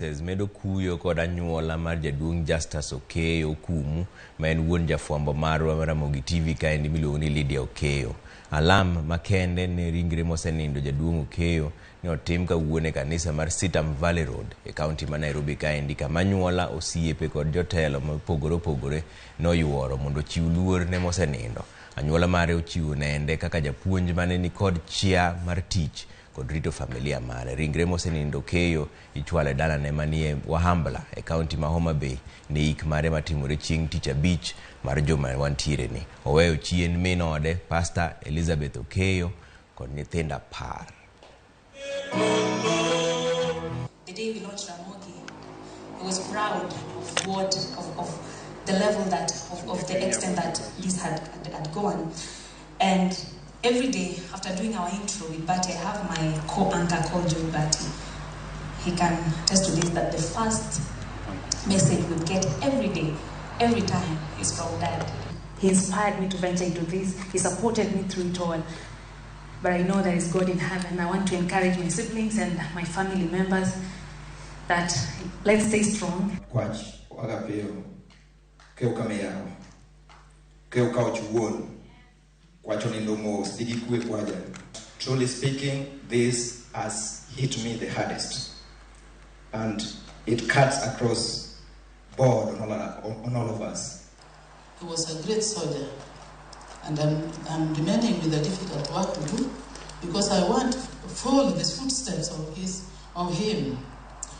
Medo kuyo kod anyuola mar jaduong' Justus Okeyo kumu ma en wuon jafwambo marwa RamogiTV kaendi miluongo ni Lydia Okeyo. Alam makende ne ringre mosenindo jaduong' Okeyo ne otim kawuono e kanisa mar Sitam Valley Road e kaunti ma Nairobi kaendi kama anyuola, osiepe kod jotelo mopogore opogore noyuoro mondo chiw luor ne mosenindo. Anyuola mare ochiwo nende kaka japuonj mane ni kod chia mar tich kod rito familia mare. Ringre mosenindo Okeyo ichwale dala ne manie Wahambla e kaunti ma Homa Bay ne ik mare matimore chieng' tich abich mar juma wantiere ni. Oweyo chien min ode Pastor Elizabeth Okeyo kod nyithinda par. The day we launched Ramogi, I was proud of the level of the extent that this had gone. And every day, after doing our intro with Batty, I have my co-anchor called Joe Batty. He can attest to this, that the first message we get every day, every time, is from Dad. He inspired me to venture into this. He supported me through it all. But I know there is God in heaven. I want to encourage my siblings and my family members that let's stay strong. Truly speaking, this has hit me the hardest, and it cuts across board on all of us. He was a great soldier, and I'm remaining with a difficult work to do because I want to follow the footsteps of him,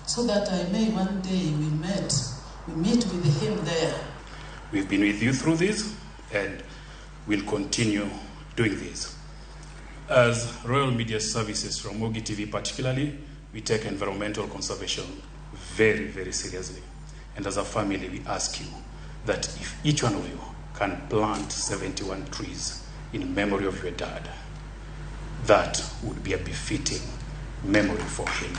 so that I may one day we meet with him there. We've been with you through this, and we'll continue doing this. As Royal Media Services from RamogiTV particularly, we take environmental conservation very, very seriously. And as a family, we ask you that if each one of you can plant 71 trees in memory of your dad, that would be a befitting memory for him.